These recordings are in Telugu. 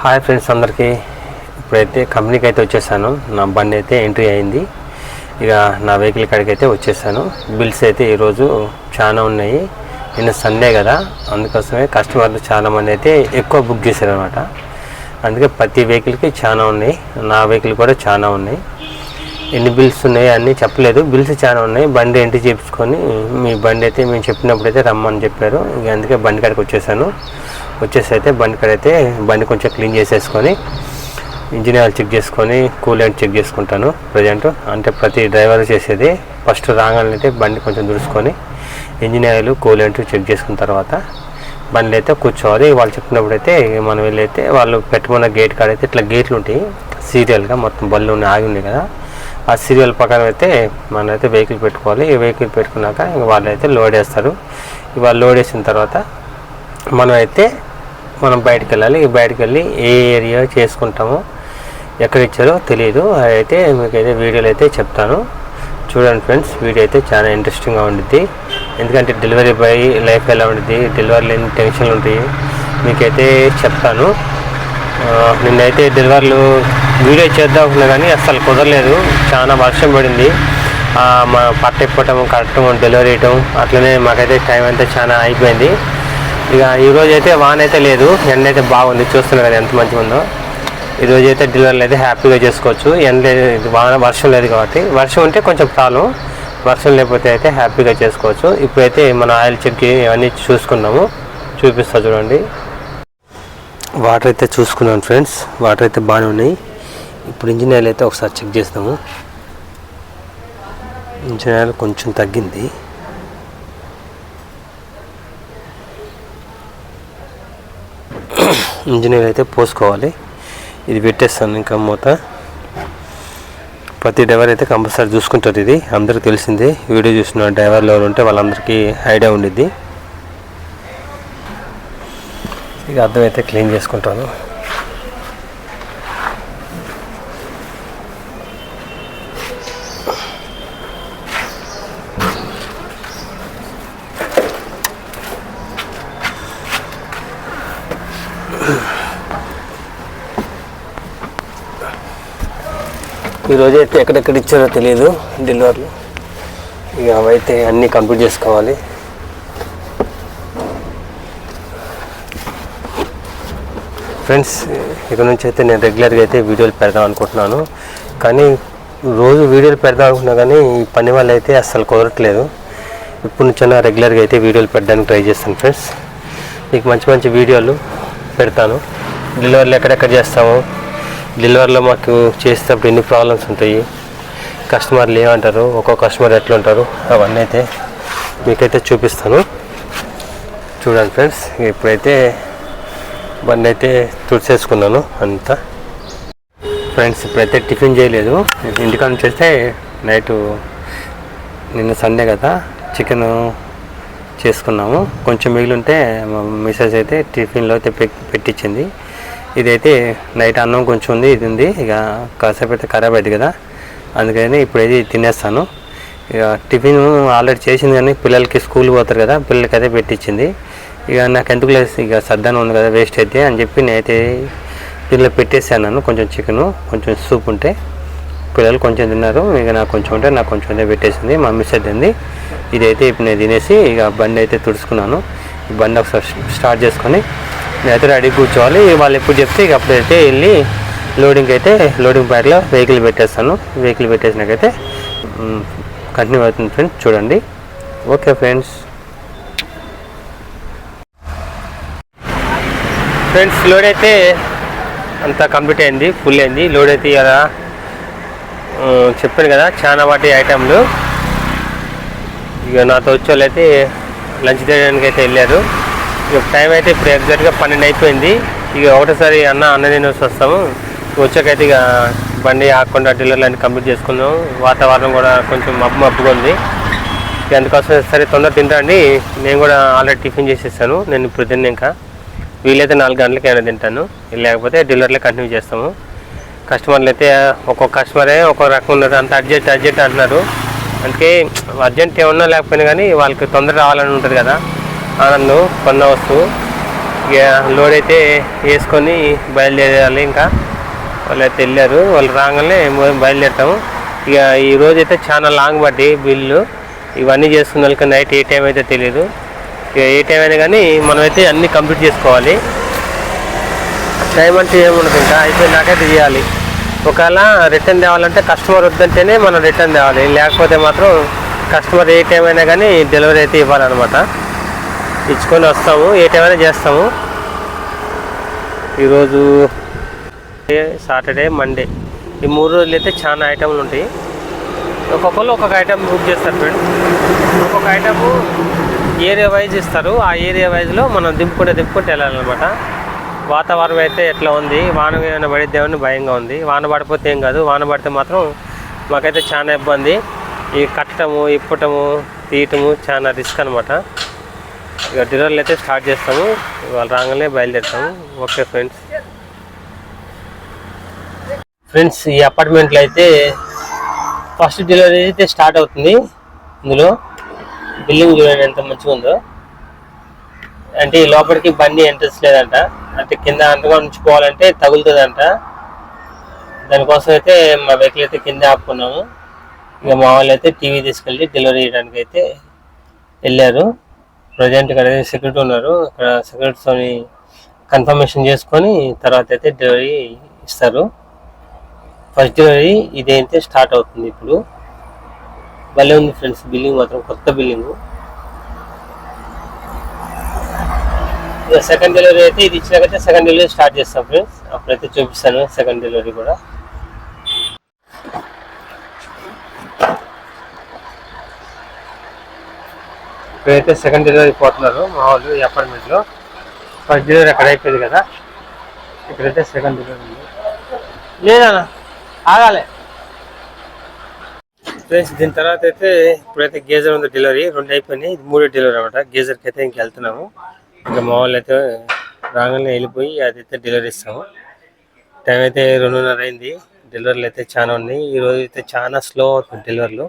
హాయ్ ఫ్రెండ్స్ అందరికీ. ఇప్పుడైతే కంపెనీకి అయితే వచ్చేసాను. నా బండి అయితే ఎంట్రీ అయింది. ఇక నా వెహికల్ కాడికి అయితే వచ్చేసాను. బిల్స్ అయితే ఈరోజు చాలా ఉన్నాయి. నిన్న సండే కదా, అందుకోసమే కస్టమర్లు చాలామంది అయితే ఎక్కువ బుక్ చేశారు అనమాట. అందుకే ప్రతి వెహికల్కి చాలా ఉన్నాయి. నా వెహికల్ కూడా చాలా ఉన్నాయి. ఎన్ని బిల్స్ ఉన్నాయి అన్నీ చెప్పలేదు, బిల్స్ చాలా ఉన్నాయి. బండి ఎంట్రీ చేయించుకొని మీ బండి అయితే మేము చెప్పినప్పుడైతే రమ్మని చెప్పారు. ఇక అందుకే బండి కాడికి వచ్చేసాను. వచ్చేసి అయితే బండి కాడైతే బండి కొంచెం క్లీన్ చేసేసుకొని ఇంజిన్ ఆయిల్ చెక్ చేసుకొని కూలెంట్ చెక్ చేసుకుంటాను. ప్రజెంట్ అంటే ప్రతి డ్రైవర్ చేసేది ఫస్ట్ రాగానే అయితే బండి కొంచెం దుడుచుకొని ఇంజిన్ ఆయిల్ కూలెంట్ చెక్ చేసుకున్న తర్వాత బండి అయితే కూర్చోవాలి. వాళ్ళు చెప్పినప్పుడు అయితే మనం వెళ్ళైతే వాళ్ళు పెట్టుకున్న గేట్ కాడ అయితే ఇట్లా గేట్లు ఉంటాయి సీరియల్గా, మొత్తం బళ్ళు ఉన్నాయి ఆగి ఉన్నాయి కదా, ఆ సీరియల్ ప్రకారం అయితే మనమైతే వెహికల్ పెట్టుకోవాలి. ఈ వెహికల్ పెట్టుకున్నాక వాళ్ళు అయితే లోడ్ వేస్తారు. వాళ్ళు లోడ్ వేసిన తర్వాత మనం బయటకు వెళ్ళాలి. బయటకు వెళ్ళి ఏ ఏరియా చేసుకుంటామో ఎక్కడ ఇచ్చారో తెలియదు, అదైతే మీకైతే వీడియోలో అయితే చెప్తాను. చూడండి ఫ్రెండ్స్, వీడియో అయితే చాలా ఇంట్రెస్టింగ్గా ఉండిద్ది. ఎందుకంటే డెలివరీ బాయ్ లైఫ్ ఎలా ఉంటుంది, డెలివరీలో ఎన్ని టెన్షన్లు ఉంటాయి మీకైతే చెప్తాను. నిన్నైతే డెలివరీలు వీడియో చేద్దాం అనుకున్నా కానీ అస్సలు కుదరలేదు. చాలా వర్షం పడింది. మా పట్ట ఇప్పటం కరెక్ట్ డెలివరీ ఇవ్వటం అట్లనే మాకైతే టైం అయితే చాలా అయిపోయింది. ఇక ఈరోజు అయితే వాన అయితే లేదు, ఎండ అయితే బాగుంది. చూస్తున్నారు కదా ఎంత మంచిగా ఉందో. ఈరోజు అయితే డెలివరీలు అయితే హ్యాపీగా చేసుకోవచ్చు. ఎండ లేదు, వర్షం లేదు కాబట్టి. వర్షం ఉంటే కొంచెం ప్రాబ్లం, వర్షం లేకపోతే అయితే హ్యాపీగా చేసుకోవచ్చు. ఇప్పుడైతే మన ఆయిల్ చెక్ ఇవన్నీ చూసుకున్నాము, చూపిస్తా చూడండి. వాటర్ అయితే చూసుకున్నాను ఫ్రెండ్స్, వాటర్ అయితే బాగానే ఉన్నాయి. ఇప్పుడు ఇంజిన్ ఆయిల్ అయితే ఒకసారి చెక్ చేస్తాము. ఇంజిన్ ఆయిల్ కొంచెం తగ్గింది. ఇంజిన్ ఆయిల్ అయితే పోసుకోవాలి. ఇది పెట్టేస్తాను ఇంకా మూత. ప్రతి డ్రైవర్ అయితే కంపల్సరీ చూసుకుంటారు. ఇది అందరికీ తెలిసిందే. వీడియో చూసిన డ్రైవర్లు ఎవరు ఉంటే వాళ్ళందరికీ ఐడియా ఉండిద్ది. ఇక అర్థమైతే క్లీన్ చేసుకుంటాను. ఈరోజు అయితే ఎక్కడెక్కడ ఇచ్చారో తెలియదు డెలివరీలు. ఇక అవైతే అన్నీ కంప్లీట్ చేసుకోవాలి. ఫ్రెండ్స్, ఇక్కడ నుంచి అయితే నేను రెగ్యులర్గా అయితే వీడియోలు పెడదాం అనుకుంటున్నాను. కానీ రోజు వీడియోలు పెడదాం అనుకున్నా కానీ ఈ పని వల్ల అయితే అస్సలు కుదరట్లేదు. ఇప్పుడు నుంచైనా రెగ్యులర్గా అయితే వీడియోలు పెట్టడానికి ట్రై చేస్తాను ఫ్రెండ్స్. మీకు మంచి మంచి వీడియోలు పెడతాను. డెలివరీలు ఎక్కడెక్కడ చేస్తాము, డెలివరీలో మాకు చేసేటప్పుడు ఎన్ని ప్రాబ్లమ్స్ ఉంటాయి, కస్టమర్లు ఏమంటారు, ఒక్కొక్క కస్టమర్ ఎట్లా ఉంటారు, అవన్నీ అయితే మీకైతే చూపిస్తాను. చూడండి ఫ్రెండ్స్, ఇప్పుడైతే బండి అయితే తుడిచేసుకున్నాను అంతా. ఫ్రెండ్స్, ఇప్పుడైతే టిఫిన్ చేయలేదు. ఇంటికాడ నుంచి వస్తే నైటు నిన్న సండే కదా చికెన్ చేసుకున్నాము. కొంచెం మిగిలింటే మా మిసెస్ అయితే టిఫిన్లో అయితే పెట్టించింది. ఇదైతే నైట్ అన్నం కొంచెం ఉంది, ఇది ఉంది. ఇక కాసేపు అయితే ఖరాబ్ అయింది కదా, అందుకని ఇప్పుడైతే తినేస్తాను. ఇక టిఫిన్ ఆల్రెడీ చేసింది కానీ పిల్లలకి స్కూల్ పోతారు కదా, పిల్లలకి అయితే పెట్టించింది. ఇక నాకు ఎందుకు లేదు, ఇక సర్దానం ఉంది కదా వేస్ట్ అయితే అని చెప్పి నేనైతే పిల్లలు పెట్టేసాను. కొంచెం చికెను కొంచెం సూప్ ఉంటే పిల్లలు కొంచెం తిన్నారు. ఇక నాకు కొంచెం ఉంటే నాకు కొంచెం అయితే పెట్టేసింది. మా మిస్ అయిపోయింది. ఇదైతే ఇప్పుడు నేను తినేసి ఇక బండి అయితే తుడుచుకున్నాను. ఈ బండి ఒకసారి స్టార్ట్ చేసుకొని నేనైతే రెడీ కూర్చోవాలి. వాళ్ళు ఎప్పుడు చెప్తే ఇక అప్పుడైతే వెళ్ళి లోడింగ్ బ్యాగ్లో వెహికల్ పెట్టేస్తాను. వెహికల్ పెట్టేసినాకైతే కంటిన్యూ అవుతుంది ఫ్రెండ్స్. చూడండి. Okay friends. లోడ్ అయితే అంతా కంప్లీట్ అయింది, ఫుల్ అయింది. లోడ్ అయితే ఇలా చెప్పాను కదా చాలా వాటి ఐటెంలు. ఇక నాతో వచ్చే వాళ్ళు అయితే లంచ్ చేయడానికి అయితే వెళ్ళారు. ఇక టైం అయితే ఇప్పుడు ఎగ్జాక్ట్గా 12 అయిపోయింది. ఇక ఒకటేసారి అన్న తినేసి వస్తాము. వచ్చాకైతే ఇక బండి ఆకుండా డెలివరీలు అన్నీ కంప్లీట్ చేసుకుందాం. వాతావరణం కూడా కొంచెం మబ్బుగా ఉంది. ఇక అందుకోసం సరే తొందర తింటాండి. నేను కూడా ఆల్రెడీ టిఫిన్ చేసేసాను. నేను ఇప్పుడు తిన్నా, ఇంకా వీలైతే 4 గంటలకి ఏమైనా తింటాను, లేకపోతే డెలివరీలో కంటిన్యూ చేస్తాము. కస్టమర్లు అయితే ఒక్కొక్క కస్టమరే ఒక్కొక్క రకం ఉన్నారు. అంత అర్జెంట్ అంటున్నారు. అందుకే అర్జెంట్ ఏమన్నా లేకపోయినా కానీ వాళ్ళకి తొందర రావాలని ఉంటుంది కదా. ఆనందం కొన్న వస్తువు ఇక లోడ్ అయితే వేసుకొని బయలుదేరాలి. ఇంకా వాళ్ళు అయితే వెళ్ళారు, వాళ్ళు రాగానే బయలుదేరుతాము. ఇక ఈరోజు అయితే చాలా లాంగ్ పడ్డాయి బిల్లు. ఇవన్నీ చేసుకున్న వాళ్ళకి నైట్ ఏ టైం అయితే తెలియదు. ఇక ఏ టైం అయినా కానీ మనమైతే అన్నీ కంప్లీట్ చేసుకోవాలి. టైం అంటే ఏముండదు, ఇంకా అయిపోయినాకైతే చేయాలి. ఒకవేళ రిటర్న్ తేవాలంటే కస్టమర్ వద్దంటేనే మనం రిటర్న్ తేవాలి, లేకపోతే మాత్రం కస్టమర్ ఏ టైం అయినా కానీ డెలివరీ అయితే ఇవ్వాలన్నమాట. ఇచ్చుకొని వస్తాము, ఏ టైం అయినా చేస్తాము. ఈరోజు సాటర్డే, మండే, ఈ 3 రోజులు అయితే చాలా ఐటమ్లు ఉంటాయి. ఒక్కొక్కరు ఒక్కొక్క ఐటమ్ బుక్ చేస్తారు ఫ్రెండ్స్. ఒక్కొక్క ఐటము ఏరియా వైజ్ ఇస్తారు. ఆ ఏరియా వైజ్లో మనం దింపుకుంటే వెళ్ళాలన్నమాట. వాతావరణం అయితే ఎట్లా ఉంది, వాన ఏమైనా పడిద్దామని భయంగా ఉంది. వాన పడిపోతే ఏం కాదు, వాన పడితే మాత్రం మాకైతే చాలా ఇబ్బంది. ఈ కట్టడము, ఇప్పటము, తీయటము చాలా రిస్క్ అనమాట. ఇక డెలివరీలు అయితే స్టార్ట్ చేస్తాము, వాళ్ళు రాగానే బయలుదేరుతాము. ఓకే ఫ్రెండ్స్, ఈ అపార్ట్మెంట్లో అయితే ఫస్ట్ డెలివరీ అయితే స్టార్ట్ అవుతుంది. ఇందులో బిల్డింగ్ చూడండి ఎంత మంచిగా ఉందో. అంటే ఈ లోపలికి బండి ఎంట్రెన్స్ లేదంట, అంటే కింద అంతగా ఉంచుకోవాలంటే తగులుతుందంట. దానికోసం అయితే మా వెహికల్ అయితే కింద ఆపుకున్నాము. ఇక మా వాళ్ళు అయితే టీవీ తీసుకెళ్ళి డెలివరీ చేయడానికి అయితే వెళ్ళారు. ప్రజెంట్ ఇక్కడ సెక్యూరిటీ ఉన్నారు, ఇక్కడ సెక్యూరిటీతో కన్ఫర్మేషన్ చేసుకొని తర్వాత అయితే డెలివరీ ఇస్తారు. ఫస్ట్ డెలివరీ ఇదైతే స్టార్ట్ అవుతుంది. ఇప్పుడు భలే ఉంది ఫ్రెండ్స్, బిల్డింగ్ మాత్రం కొత్త బిల్డింగ్. సెకండ్ డెలివరీ అయితే ఇది ఇచ్చినాకైతే సెకండ్ డెలివరీ స్టార్ట్ చేస్తాం ఫ్రెండ్స్. అప్పుడైతే చూపిస్తాను సెకండ్ డెలివరీ కూడా. ఇప్పుడైతే సెకండ్ డెలివరీ పోతున్నారు మా వాళ్ళు ఈ అపార్ట్మెంట్లో. ఫస్ట్ డెలివరీ అక్కడ అయిపోయింది కదా, ఇక్కడైతే సెకండ్ డెలివరీ ఉంది. లేదా ఆగాలి ఫ్రెండ్స్. దీని తర్వాత అయితే ఇప్పుడైతే గేజర్ ఉంది డెలివరీ, 2 అయిపోయినాయి, ఇది 3వ డెలివరీ అనమాట. గేజర్కి అయితే ఇంక వెళ్తున్నాము. ఇంకా మా వాళ్ళు అయితే రాగానే వెళ్ళిపోయి అదైతే డెలివరీ ఇస్తాము. టైం అయితే 2:30 అయింది. డెలివరీలు అయితే చాలా ఉన్నాయి. ఈరోజు అయితే చాలా స్లో అవుతుంది డెలివరీలు.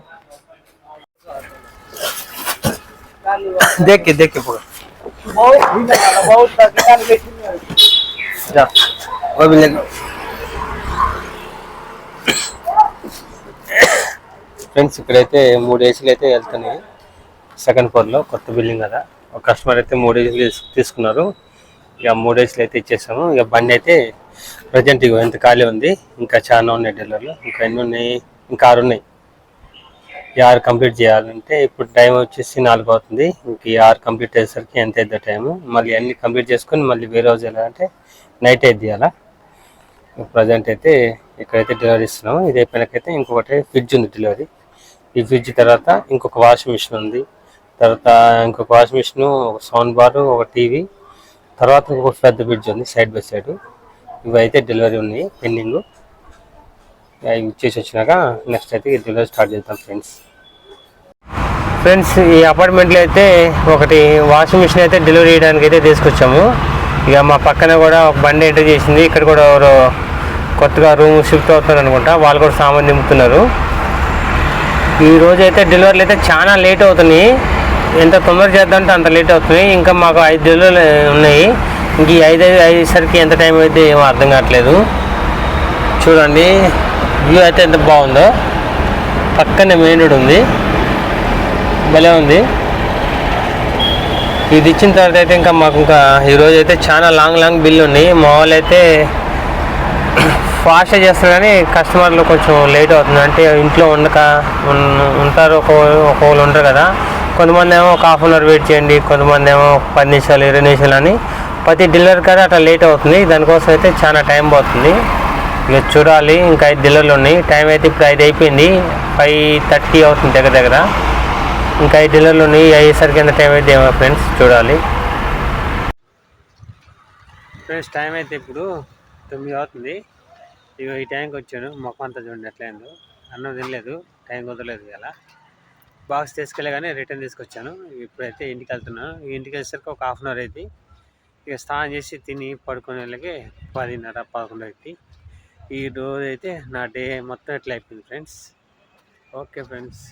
देख के पकड़ वो भी लगे ఫ్రెండ్స్. ఇక్కడైతే 3 ఏసీలు అయితే వెళ్తున్నాయి సెకండ్ ఫ్లోర్లో, కొత్త బిల్డింగ్ కదా. ఒక కస్టమర్ అయితే 3 ఏసీలు తీసుకున్నారు. ఇక 3 ఏసీలు అయితే ఇచ్చేసాము. ఇక బండి అయితే ప్రజెంట్ ఇక ఎంత ఖాళీ ఉంది, ఇంకా చాలా ఉన్నాయి డెలివరీలు. ఇంకా ఎన్ని ఉన్నాయి, ఇంకా 6 ఉన్నాయి. ఈ 6 కంప్లీట్ చేయాలంటే ఇప్పుడు టైం వచ్చేసి 4 అవుతుంది. ఇంక ఈ 6 కంప్లీట్ అయ్యేసరికి ఎంత అవుతుందో టైము. మళ్ళీ అన్ని కంప్లీట్ చేసుకొని మళ్ళీ వేరే రోజు వెళ్ళాలంటే నైట్ అయితే తీయాలా. ప్రజెంట్ అయితే ఇక్కడైతే డెలివరీ ఇస్తున్నాము. ఇది అయిపోయినాకైతే ఇంకొకటి ఫ్రిడ్జ్ ఉంది డెలివరీ. ఈ ఫ్రిడ్జ్ తర్వాత ఇంకొక వాషింగ్ మిషన్ ఉంది, తర్వాత ఇంకొక వాషింగ్ మిషన్, ఒక సౌండ్ బార్, ఒక టీవీ, తర్వాత ఇంకొక పెద్ద ఫ్రిడ్జ్ ఉంది సైడ్ బై సైడ్. ఇవి అయితే డెలివరీ ఉన్నాయి పెండింగ్. ఇవి ఇచ్చేసి వచ్చినాక నెక్స్ట్ అయితే డెలివరీ స్టార్ట్ చేద్దాం ఫ్రెండ్స్. ఈ అపార్ట్మెంట్లో అయితే ఒకటి వాషింగ్ మిషన్ అయితే డెలివరీ చేయడానికి అయితే తీసుకొచ్చాము. ఇక మా పక్కన కూడా ఒక బండి ఎంటర్ చేసింది. ఇక్కడ కూడా ఎవరు కొత్తగా రూమ్ షిఫ్ట్ అవుతున్నారు అనుకుంటా, వాళ్ళు కూడా సామాన్ దింపుతున్నారు. ఈ రోజు అయితే డెలివరీలు అయితే చాలా లేట్ అవుతున్నాయి. ఎంత తొందర చేద్దామంటే అంత లేట్ అవుతుంది. ఇంకా మాకు 5 డెలివరీలు ఉన్నాయి. ఇంక ఈ 5 అయ్యేసరికి ఎంత టైం అయితే ఏమో అర్థం కావట్లేదు. చూడండి వ్యూ అయితే ఎంత బాగుందో. పక్కనే మెయిన్ రోడ్ ఉంది, భలే ఉంది. ఇది ఇచ్చిన తర్వాత అయితే ఇంకా మాకు ఇంకా ఈరోజు అయితే చాలా లాంగ్ బిల్లు ఉన్నాయి. మా వాళ్ళు అయితే ఫాస్ట్గా చేస్తారు కానీ కస్టమర్లు కొంచెం లేట్ అవుతుంది. అంటే ఇంట్లో ఉంటారు, ఒక్కొక్కరు ఉంటారు కదా. కొంతమంది ఏమో ఒక ½ అవర్ వెయిట్ చేయండి, కొంతమంది ఏమో 10 నిమిషాలు 20 నిమిషాలు అని. ప్రతి డెలివరీ కదా అట్లా లేట్ అవుతుంది. దానికోసం అయితే చాలా టైం పోతుంది. ఇక చూడాలి, ఇంకా 5 డెలివరీలు ఉన్నాయి. టైం అయితే ఇప్పుడు 5 అయిపోయింది, 5:30 అవుతుంది దగ్గర. ఇంకా 5 డెలివరీలు ఉన్నాయి. అయ్యేసరికి ఎంత టైం అయితే ఏమో ఫ్రెండ్స్ చూడాలి. ఫ్రెండ్స్ టైం అయితే ఇప్పుడు 9 అవుతుంది. ఇక ఈ టైంకి వచ్చాను. మొక్క అంతా చూడండి ఎట్లా అయిందో. అన్నం తినలేదు, టైం కుదరలేదు ఇలా. బాక్స్ తీసుకెళ్ళి కానీ రిటర్న్ తీసుకొచ్చాను. ఇప్పుడైతే ఇంటికి వెళ్తున్నాను. ఇంటికి వెళ్ళేసరికి ఒక ½ అవర్ అయితే. ఇక స్నానం చేసి తిని పడుకునే వాళ్ళకి 10:30, 11 అయితే. ఈ రోజు అయితే నా డే మొత్తం ఎట్లా అయిపోయింది ఫ్రెండ్స్. Okay friends.